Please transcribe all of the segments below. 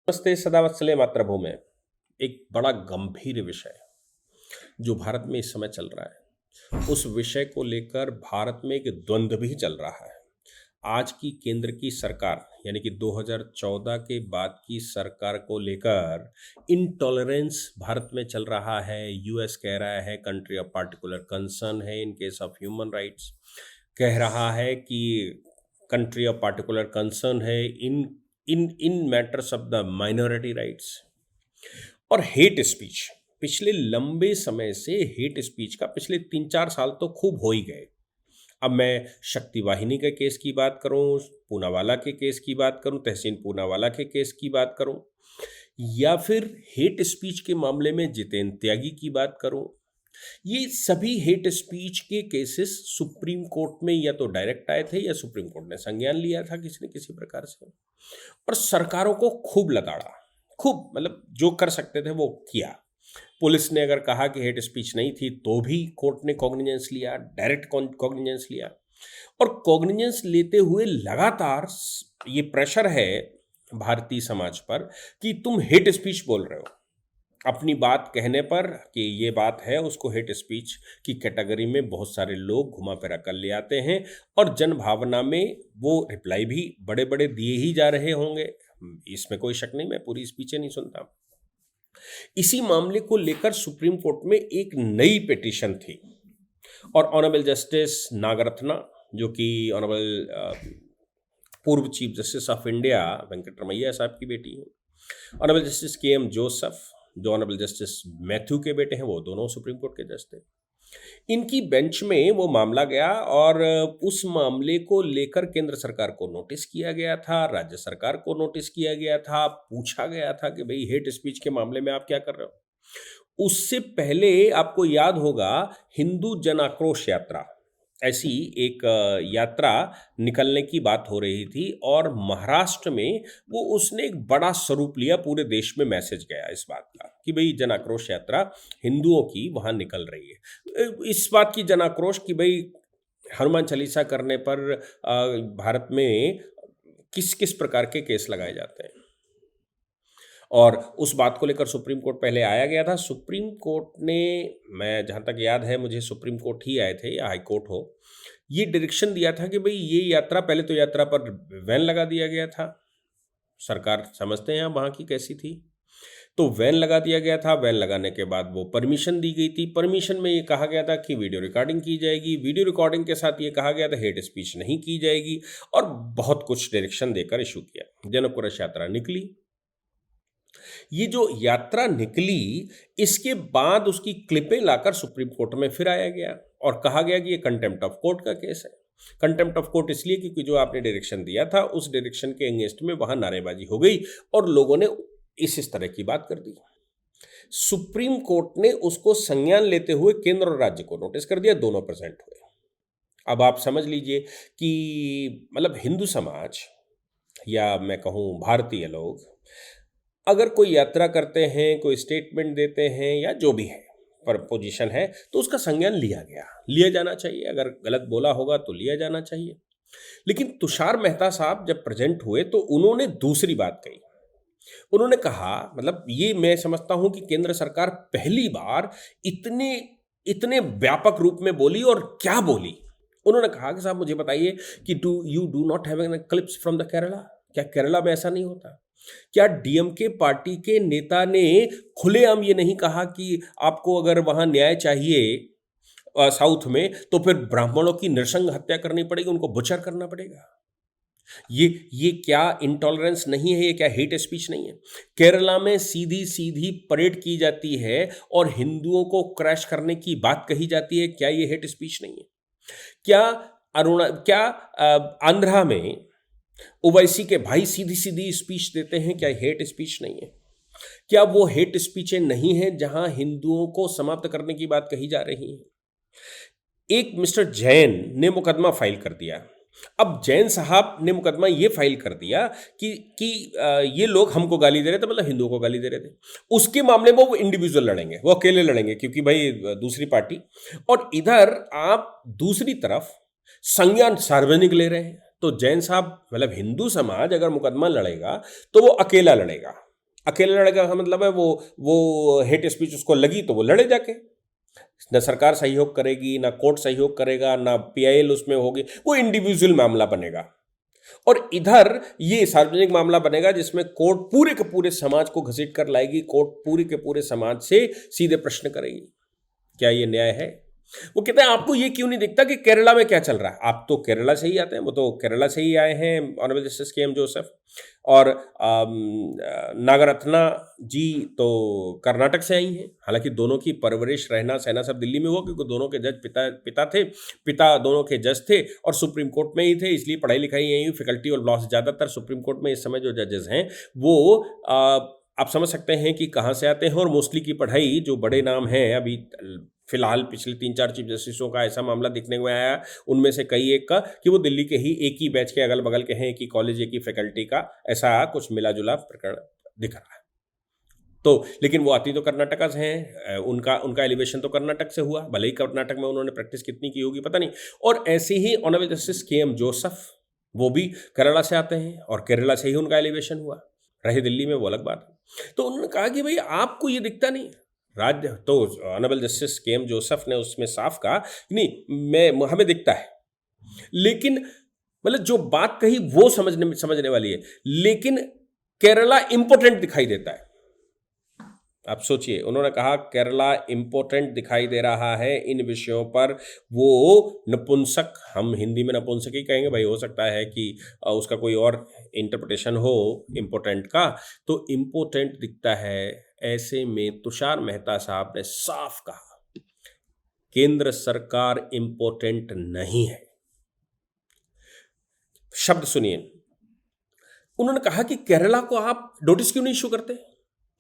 नमस्ते सदावत्सले मातृभूमि। एक बड़ा गंभीर विषय जो भारत में इस समय चल रहा है, उस विषय को लेकर भारत में एक द्वंद्व भी चल रहा है। आज की केंद्र की सरकार यानी कि 2014 के बाद की सरकार को लेकर इंटॉलरेंस भारत में चल रहा है। यूएस कह रहा है कंट्री ऑफ पार्टिकुलर कंसर्न है in case of human rights, कह रहा है कि कंट्री ऑफ पार्टिकुलर कंसर्न है in in in matters of the minority rights. और हेट स्पीच पिछले लंबे समय से हेट स्पीच का पिछले 3-4 साल तो खूब हो ही गए। अब मैं शक्ति वाहिनी के केस की बात करूं, पूनावाला के केस की बात करूं, तहसीन पूनावाला के केस की बात करूं, या फिर हेट स्पीच के मामले में जितेंद्र त्यागी की बात करूं, ये सभी हेट स्पीच के केसेस सुप्रीम कोर्ट में या तो डायरेक्ट आए थे या सुप्रीम कोर्ट ने संज्ञान लिया था किसी न किसी प्रकार से, और सरकारों को खूब लताड़ा, खूब मतलब जो कर सकते थे वो किया। पुलिस ने अगर कहा कि हेट स्पीच नहीं थी तो भी कोर्ट ने कॉग्निजेंस लिया, डायरेक्ट कॉग्निजेंस लिया। और कॉग्निजेंस लेते हुए लगातार ये प्रेशर है भारतीय समाज पर कि तुम हेट स्पीच बोल रहे हो। अपनी बात कहने पर कि ये बात है, उसको हेट स्पीच की कैटेगरी में बहुत सारे लोग घुमा फिरा कर ले आते हैं, और जन भावना में वो रिप्लाई भी बड़े बड़े दिए ही जा रहे होंगे, इसमें कोई शक नहीं। मैं पूरी स्पीचें नहीं सुनता। इसी मामले को लेकर सुप्रीम कोर्ट में एक नई पिटीशन थी, और ऑनरेबल जस्टिस नागरत्ना, जो कि ऑनरेबल पूर्व chief justice of India Venkataramiah साहब की बेटी है, ऑनरेबल जस्टिस के.एम. जोसेफ जो ऑनरेबल जस्टिस मैथ्यू के बेटे हैं, वो दोनों सुप्रीम कोर्ट के जज थे। इनकी बेंच में वो मामला गया, और उस मामले को लेकर केंद्र सरकार को नोटिस किया गया था, राज्य सरकार को नोटिस किया गया था, पूछा गया था कि भाई हेट स्पीच के मामले में आप क्या कर रहे हो। उससे पहले आपको याद होगा हिंदू जन आक्रोश यात्रा, ऐसी एक यात्रा निकलने की बात हो रही थी, और महाराष्ट्र में वो उसने एक बड़ा स्वरूप लिया, पूरे देश में मैसेज गया इस बात का कि भाई जन आक्रोश यात्रा हिंदुओं की वहाँ निकल रही है। इस बात की जन आक्रोश कि भाई हनुमान चालीसा करने पर भारत में किस किस प्रकार के केस लगाए जाते हैं, और उस बात को लेकर सुप्रीम कोर्ट पहले आया गया था। सुप्रीम कोर्ट ने, मैं जहाँ तक याद है मुझे, सुप्रीम कोर्ट ही आए थे या हाई कोर्ट हो, ये डायरेक्शन दिया था कि भाई ये यात्रा, पहले तो यात्रा पर वैन लगा दिया गया था। सरकार समझते हैं वहाँ की कैसी थी, तो वैन लगा दिया गया था। वैन लगाने के बाद वो परमिशन दी गई थी। परमिशन में ये कहा गया था कि वीडियो रिकॉर्डिंग की जाएगी, वीडियो रिकॉर्डिंग के साथ ये कहा गया था हेट स्पीच नहीं की जाएगी, और बहुत कुछ डायरेक्शन देकर इशू किया। जनक रश यात्रा निकली। ये जो यात्रा निकली, इसके बाद उसकी क्लिपें लाकर सुप्रीम कोर्ट में फिर आया गया, और कहा गया कि ये कंटेम्प्ट ऑफ कोर्ट का केस है। कंटेम्प्ट ऑफ कोर्ट इसलिए क्योंकि जो आपने डायरेक्शन दिया था उस डायरेक्शन के अगेंस्ट में वहां नारेबाजी हो गई, और लोगों ने इस तरह की बात कर दी। सुप्रीम कोर्ट ने उसको संज्ञान लेते हुए केंद्र और राज्य को नोटिस कर दिया, दोनों प्रेजेंट हुए। अब आप समझ लीजिए कि मतलब हिंदू समाज, या मैं कहूँ भारतीय लोग, अगर कोई यात्रा करते हैं, कोई स्टेटमेंट देते हैं, या जो भी है पर पोजीशन है, तो उसका संज्ञान लिया जाना चाहिए। अगर गलत बोला होगा तो लिया जाना चाहिए। लेकिन तुषार मेहता साहब जब प्रेजेंट हुए तो उन्होंने दूसरी बात कही। उन्होंने कहा, मतलब ये मैं समझता हूं कि केंद्र सरकार पहली बार इतने इतने व्यापक रूप में बोली, और क्या बोली। उन्होंने कहा कि साहब मुझे बताइए कि do not have any clips from the Kerala? क्या केरला में ऐसा नहीं होता? क्या डीएमके पार्टी के नेता ने खुलेआम ये नहीं कहा कि आपको अगर वहां न्याय चाहिए साउथ में, तो फिर ब्राह्मणों की नृशंस हत्या करनी पड़ेगी, उनको बुचर करना पड़ेगा? ये क्या इंटॉलरेंस नहीं है? ये क्या हेट स्पीच नहीं है? केरला में सीधी सीधी परेड की जाती है और हिंदुओं को क्रैश करने की बात कही जाती है, क्या ये हेट स्पीच नहीं है? क्या आंध्रा में ओवैसी के भाई सीधी सीधी स्पीच देते हैं, क्या हेट स्पीच नहीं है? क्या वो हेट स्पीचें नहीं है जहां हिंदुओं को समाप्त करने की बात कही जा रही है? एक मिस्टर जैन ने मुकदमा फाइल कर दिया। अब जैन साहब ने मुकदमा ये फाइल कर दिया कि ये लोग हमको गाली दे रहे थे, मतलब हिंदुओं को गाली दे रहे थे। उसके मामले में वो इंडिविजुअल लड़ेंगे, वो अकेले लड़ेंगे, क्योंकि भाई दूसरी पार्टी। और इधर आप दूसरी तरफ संज्ञान सार्वजनिक ले रहे हैं। तो जैन साहब, मतलब हिंदू समाज अगर मुकदमा लड़ेगा तो वो अकेला लड़ेगा, अकेले लड़ेगा का मतलब है वो हेट स्पीच उसको लगी तो वो लड़े जाके। न सरकार सहयोग करेगी, ना कोर्ट सहयोग करेगा, ना पीआईएल उसमें होगी, वो इंडिविजुअल मामला बनेगा। और इधर ये सार्वजनिक मामला बनेगा जिसमें कोर्ट पूरे के पूरे समाज को घसीट कर लाएगी, कोर्ट पूरे के पूरे समाज से सीधे प्रश्न करेगी। क्या ये न्याय है? वो कहते हैं आपको ये क्यों नहीं दिखता कि केरला में क्या चल रहा है? आप तो केरला से ही आते हैं, वो तो केरला से ही आए हैं ऑनरेबल जस्टिस के एम जोसेफ, और नागरत्ना जी तो कर्नाटक से आई हैं। हालांकि दोनों की परवरिश रहना सहना सब दिल्ली में हुआ, क्योंकि दोनों के जज पिता थे, पिता दोनों के जज थे और सुप्रीम कोर्ट में ही थे, इसलिए पढ़ाई लिखाई यही हुई। फैकल्टी और लॉस ज़्यादातर सुप्रीम कोर्ट में इस समय जो जजेस हैं वो आप समझ सकते हैं कि कहाँ से आते हैं। और मोस्टली की पढ़ाई जो बड़े नाम हैं, अभी फिलहाल पिछले 3-4 चीफ जस्टिसों का ऐसा मामला दिखने को आया, उनमें से कई एक का कि वो दिल्ली के ही एक ही बैच के अगल बगल के हैं, एक ही कॉलेज एक ही फैकल्टी का, ऐसा कुछ मिला जुला प्रकरण दिख रहा है। तो लेकिन वो आती तो कर्नाटका से हैं, उनका एलिवेशन तो कर्नाटक से हुआ, भले ही कर्नाटक में उन्होंने प्रैक्टिस कितनी की होगी पता नहीं। और ऐसे ही ऑनरेबल जस्टिस के एम जोसेफ, वो भी केरला से आते हैं और केरला से ही उनका एलिवेशन हुआ, रहे दिल्ली में वो अलग बात है। तो उन्होंने कहा कि भाई आपको ये दिखता नहीं राज्य, तो ऑनरेबल जस्टिस के एम जोसेफ ने उसमें साफ कहा नहीं, हमें दिखता है, लेकिन मतलब जो बात कही वो समझने वाली है, लेकिन केरला इंपॉर्टेंट दिखाई देता है। आप सोचिए, उन्होंने कहा केरला इंपॉर्टेंट दिखाई दे रहा है इन विषयों पर, वो नपुंसक, हम हिंदी में नपुंसक ही कहेंगे भाई, हो सकता है कि उसका कोई और इंटरप्रिटेशन हो इंपॉर्टेंट का, तो इंपॉर्टेंट दिखता है। ऐसे में तुषार मेहता साहब ने साफ कहा केंद्र सरकार इंपॉर्टेंट नहीं है। शब्द सुनिए, उन्होंने कहा कि केरला को आप नोटिस क्यों नहीं इशू करते?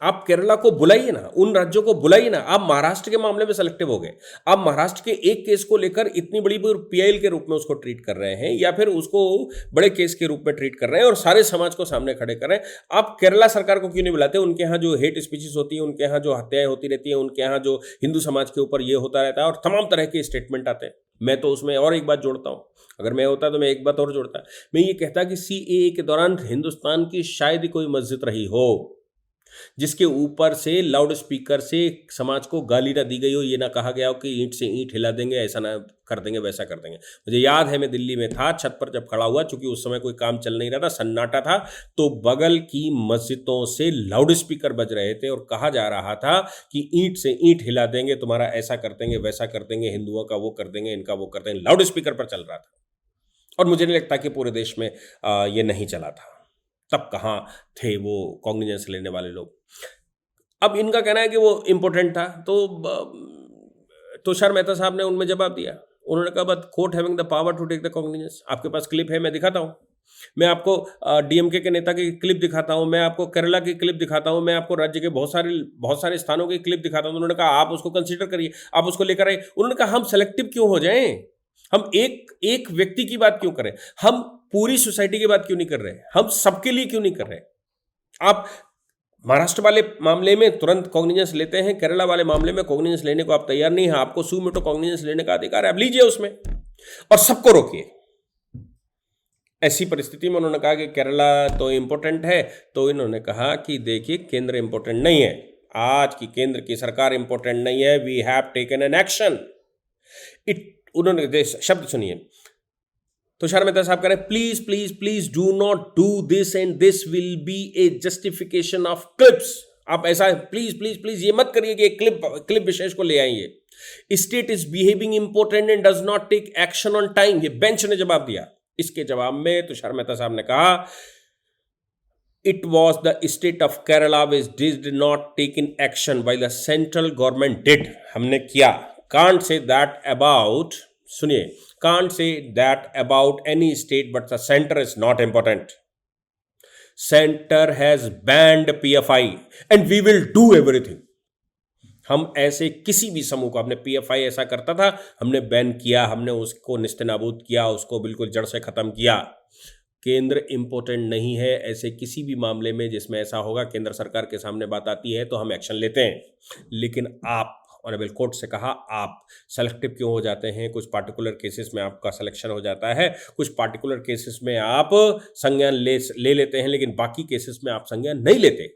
आप केरला को बुलाइए ना, उन राज्यों को बुलाइए ना। आप महाराष्ट्र के मामले में सेलेक्टिव हो गए, आप महाराष्ट्र के एक केस को लेकर इतनी बड़ी पीआईएल के रूप में उसको ट्रीट कर रहे हैं, या फिर उसको बड़े केस के रूप में ट्रीट कर रहे हैं और सारे समाज को सामने खड़े कर रहे हैं। आप केरला सरकार को क्यों नहीं बुलाते? उनके यहाँ जो हेट स्पीचेस होती है, उनके यहाँ जो हत्याएं होती रहती हैं, उनके यहाँ जो हिंदू समाज के ऊपर ये होता रहता है और तमाम तरह के स्टेटमेंट आते हैं। मैं तो उसमें और एक बात जोड़ता हूँ, अगर मैं होता तो मैं एक बात और जोड़ता, मैं ये कहता कि सीएए के दौरान हिंदुस्तान की शायद ही कोई मस्जिद रही हो जिसके ऊपर से लाउड स्पीकर से समाज को गाली ना दी गई हो, ये ना कहा गया हो कि ईंट से ईंट हिला देंगे, ऐसा ना कर देंगे, वैसा कर देंगे। मुझे याद है मैं दिल्ली में था, छत पर जब खड़ा हुआ, चूंकि उस समय कोई काम चल नहीं रहा था, सन्नाटा था, तो बगल की मस्जिदों से लाउड स्पीकर बज रहे थे और कहा जा रहा था कि ईंट से ईंट हिला देंगे, तुम्हारा ऐसा कर देंगे, वैसा कर देंगे, हिंदुओं का वो कर देंगे, इनका वो कर देंगे। लाउड स्पीकर पर चल रहा था और मुझे नहीं लगता कि पूरे देश में ये नहीं चला था। तब कहाँ थे वो कॉग्निजेंस लेने वाले लोग? अब इनका कहना है कि वो इम्पोर्टेंट था, तो तुषार मेहता साहब ने उनमें जवाब दिया। उन्होंने कहा but court having the power to take the cognizance. आपके पास क्लिप है, मैं दिखाता हूँ, मैं आपको डीएमके के नेता की क्लिप दिखाता हूँ, मैं आपको केरला की क्लिप दिखाता हूँ, मैं आपको राज्य के बहुत सारे स्थानों की क्लिप दिखाता हूँ। उन्होंने कहा आप उसको कंसीडर करिए, आप उसको लेकर आइए। उन्होंने कहा हम सेलेक्टिव क्यों हो जाएं, हम एक व्यक्ति की बात क्यों करें, हम पूरी सोसाइटी की बात क्यों नहीं कर रहे, हम सबके लिए क्यों नहीं कर रहे? आप महाराष्ट्र वाले मामले में तुरंत कॉग्निजेंस लेते हैं, केरला वाले मामले में कॉग्निजेंस लेने को आप तैयार नहीं हैं। आपको सुमोटो कॉग्निजेंस लेने का अधिकार है, आप लीजिए उसमें और सबको रोकिए। ऐसी परिस्थिति में उन्होंने कहा कि केरला तो इंपॉर्टेंट है, तो इन्होंने कहा कि देखिए केंद्र इंपॉर्टेंट नहीं है, आज की केंद्र की सरकार इंपॉर्टेंट नहीं है, we have taken an action. उन्होंने शब्द सुनिए, तुषार मेहता साहब कह रहे हैं please please please do not do this and this will be a justification of clips. आप ऐसा प्लीज प्लीज प्लीज ये मत करिए कि एक क्लिप विशेष को ले आइए। State is behaving important and does not take action on time. ये बेंच ने जवाब दिया। इसके जवाब में तुषार मेहता साहब ने कहा it was the state of Kerala which did not take in action while the central government did. हमने किया। कांट से दैट अबाउट, सुनिए, can't say that about any state, but the center is not important. Center has banned PFI and we will do everything. हम ऐसे किसी भी समूह को, आपने पीएफआई ऐसा करता था, हमने बैन किया, हमने उसको निस्तेनाबूद किया, उसको बिल्कुल जड़ से खत्म किया। केंद्र इंपॉर्टेंट नहीं है। ऐसे किसी भी मामले में जिसमें ऐसा होगा, केंद्र सरकार के सामने बात आती है तो हम एक्शन लेते हैं। लेकिन आप ऑनरेबल कोर्ट से कहा आप सेलेक्टिव क्यों हो जाते हैं? कुछ पार्टिकुलर केसेस में आपका सिलेक्शन हो जाता है, कुछ पार्टिकुलर केसेस में आप संज्ञान ले लेते हैं, लेकिन बाकी केसेस में आप संज्ञान नहीं लेते।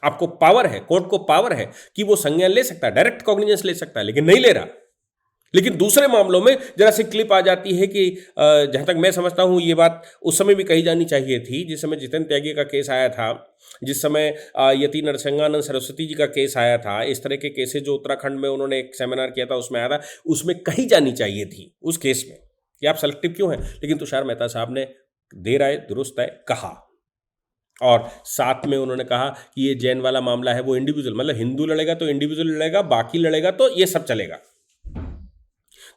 आपको पावर है, कोर्ट को पावर है कि वो संज्ञान ले सकता है, डायरेक्ट कॉग्निजेंस ले सकता है, लेकिन नहीं ले रहा। लेकिन दूसरे मामलों में जरा सी क्लिप आ जाती है कि जहां तक मैं समझता हूं ये बात उस समय भी कही जानी चाहिए थी, जिस समय जितेंद्र त्यागी का केस आया था, जिस समय यति नरसिंहानंद सरस्वती जी का केस आया था, इस तरह के केसेस जो उत्तराखंड में उन्होंने एक सेमिनार किया था उसमें आया था, उसमें कही जानी चाहिए थी उस केस में कि आप सेलेक्टिव क्यों हैं। लेकिन तुषार मेहता साहब ने देर आए दुरुस्त आए कहा, और साथ में उन्होंने कहा कि ये जैन वाला मामला है वो इंडिविजुअल, मतलब हिंदू लड़ेगा तो इंडिविजुअल लड़ेगा, बाकी लड़ेगा तो ये सब चलेगा।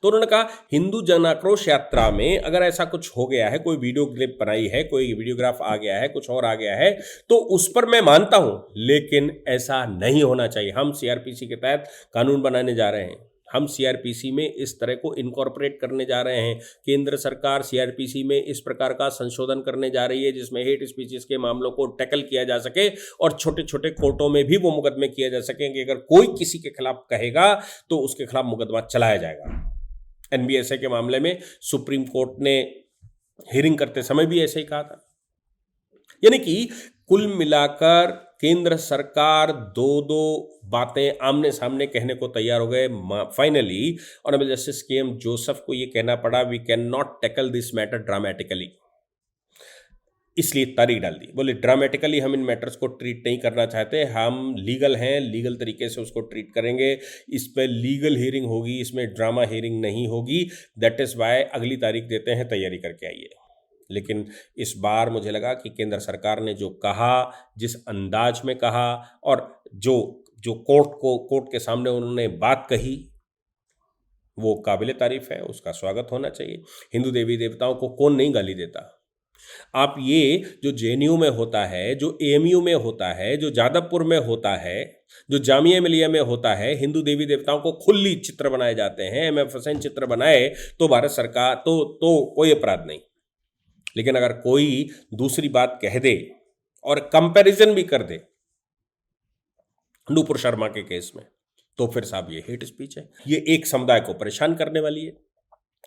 तो उन्होंने कहा हिंदू जन आक्रोश यात्रा में अगर ऐसा कुछ हो गया है, कोई वीडियो क्लिप बनाई है, कोई वीडियोग्राफ आ गया है, कुछ और आ गया है, तो उस पर मैं मानता हूं, लेकिन ऐसा नहीं होना चाहिए। हम सीआरपीसी के तहत कानून बनाने जा रहे हैं, हम सीआरपीसी में इस तरह को इनकॉर्पोरेट करने जा रहे हैं। केंद्र सरकार सीआरपीसी में इस प्रकार का संशोधन करने जा रही है जिसमें हेट स्पीचेस के मामलों को टैकल किया जा सके और छोटे छोटे कोर्टों में भी वो मुकदमे किए जा सकें कि अगर कोई किसी के खिलाफ कहेगा तो उसके खिलाफ मुकदमा चलाया जाएगा। एनबीएसए के मामले में सुप्रीम कोर्ट ने हियरिंग करते समय भी ऐसे ही कहा था। यानी कि कुल मिलाकर केंद्र सरकार दो दो बातें आमने सामने कहने को तैयार हो गए। Finally honourable justice K M. Joseph को यह कहना पड़ा, we can not tackle this matter dramatically, इसलिए तारीख डाल दी। बोले ड्रामेटिकली हम इन मैटर्स को ट्रीट नहीं करना चाहते, हम लीगल हैं, लीगल तरीके से उसको ट्रीट करेंगे, इस पर लीगल हियरिंग होगी, इसमें ड्रामा हियरिंग नहीं होगी। दैट इज़ वाई अगली तारीख देते हैं, तैयारी करके आइए। लेकिन इस बार मुझे लगा कि केंद्र सरकार ने जो कहा, जिस अंदाज में कहा, और जो जो कोर्ट के सामने उन्होंने बात कही, वो काबिल तारीफ है, उसका स्वागत होना चाहिए। हिंदू देवी देवताओं को कौन नहीं गाली देता। आप ये जो जेएनयू में होता है, जो एएमयू में होता है, जो जादवपुर में होता है, जो जामिया मिलिया में होता है, हिंदू देवी देवताओं को खुली चित्र बनाए जाते हैं, एमएफ हुसैन चित्र बनाए तो भारत सरकार तो कोई अपराध नहीं। लेकिन अगर कोई दूसरी बात कह दे और कंपैरिजन भी कर दे नूपुर शर्मा के केस में, तो फिर साहब ये हेट स्पीच है। ये एक समुदाय को परेशान करने वाली है,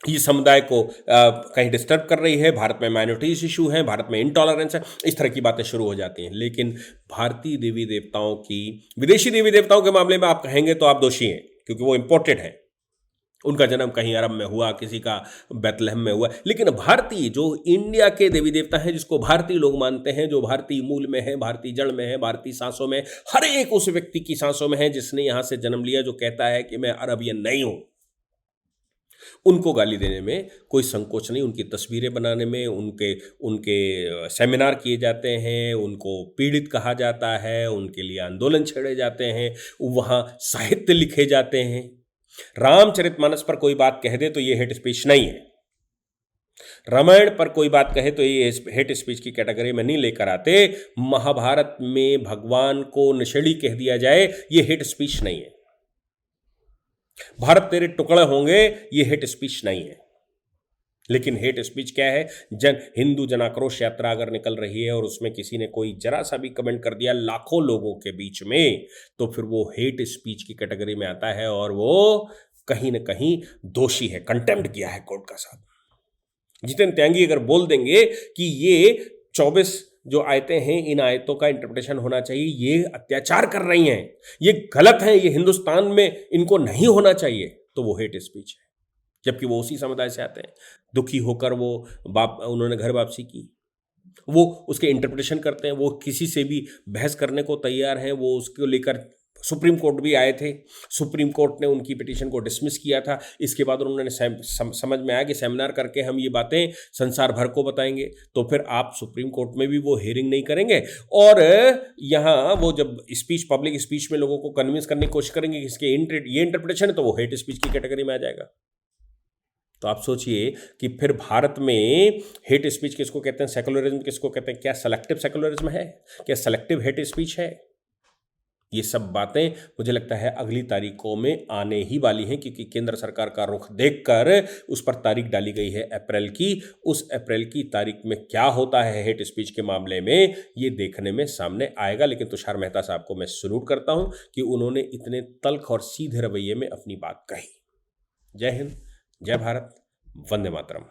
ये समुदाय को कहीं डिस्टर्ब कर रही है, भारत में माइनॉरिटीज इशू है, भारत में इंटॉलरेंस है, इस तरह की बातें शुरू हो जाती हैं। लेकिन भारतीय देवी देवताओं की, विदेशी देवी देवताओं के मामले में आप कहेंगे तो आप दोषी हैं, क्योंकि वो इंपोर्टेड है, उनका जन्म कहीं अरब में हुआ, किसी का बैतलहम में हुआ। लेकिन भारतीय जो इंडिया के देवी देवता हैं, जिसको भारतीय लोग मानते हैं, जो भारतीय मूल में है, भारतीय जड़ में है, भारतीय सांसों में, हर एक उस व्यक्ति की सांसों में है जिसने यहां से जन्म लिया, जो कहता है कि मैं अरबियन नहीं हूं, उनको गाली देने में कोई संकोच नहीं। उनकी तस्वीरें बनाने में, उनके सेमिनार किए जाते हैं, उनको पीड़ित कहा जाता है, उनके लिए आंदोलन छेड़े जाते हैं, वहाँ साहित्य लिखे जाते हैं। रामचरितमानस पर कोई बात कह दे तो ये हेट स्पीच नहीं है, रामायण पर कोई बात कहे तो ये हेट स्पीच की कैटेगरी में नहीं लेकर आते। महाभारत में भगवान को नशेड़ी कह दिया जाए, ये हेट स्पीच नहीं है। भारत तेरे टुकड़े होंगे, ये हेट स्पीच नहीं है। लेकिन हेट स्पीच क्या है? हिंदू जन आक्रोश यात्रा अगर निकल रही है और उसमें किसी ने कोई जरा सा भी कमेंट कर दिया लाखों लोगों के बीच में, तो फिर वो हेट स्पीच की कैटेगरी में आता है और वो कहीं ना कहीं दोषी है, कंटेम्प्ट किया है कोर्ट का। साहब जितेंद्र त्यागी अगर बोल देंगे कि ये 24 जो आयतें हैं, इन आयतों का इंटरप्रिटेशन होना चाहिए, ये अत्याचार कर रही हैं, ये गलत है, ये हिंदुस्तान में इनको नहीं होना चाहिए, तो वो हेट स्पीच है। जबकि वो उसी समुदाय से आते हैं, दुखी होकर वो उन्होंने घर वापसी की, वो उसके इंटरप्रिटेशन करते हैं, वो किसी से भी बहस करने को तैयार हैं, वो उसको लेकर सुप्रीम कोर्ट भी आए थे, सुप्रीम कोर्ट ने उनकी पिटीशन को डिसमिस किया था। इसके बाद उन्होंने समझ में आया कि सेमिनार करके हम ये बातें संसार भर को बताएंगे, तो फिर आप सुप्रीम कोर्ट में भी वो हियरिंग नहीं करेंगे और यहाँ वो जब स्पीच, पब्लिक स्पीच में लोगों को कन्विंस करने की कोशिश करेंगे कि इसके ये इंटरप्रिटेशन है, तो वो हेट स्पीच की कैटेगरी में आ जाएगा। तो आप सोचिए कि फिर भारत में हेट स्पीच किसको कहते हैं, सेकुलरिज्म किसको कहते हैं? क्या सेलेक्टिव सेकुलरिज्म है? क्या सेलेक्टिव हेट स्पीच है? ये सब बातें मुझे लगता है अगली तारीखों में आने ही वाली हैं, क्योंकि केंद्र सरकार का रुख देखकर उस पर तारीख डाली गई है अप्रैल की। उस अप्रैल की तारीख में क्या होता है हेट स्पीच के मामले में, ये देखने में सामने आएगा। लेकिन तुषार मेहता साहब को मैं सल्यूट करता हूं कि उन्होंने इतने तल्ख और सीधे रवैये में अपनी बात कही। जय हिंद, जय भारत, वंदे मातरम।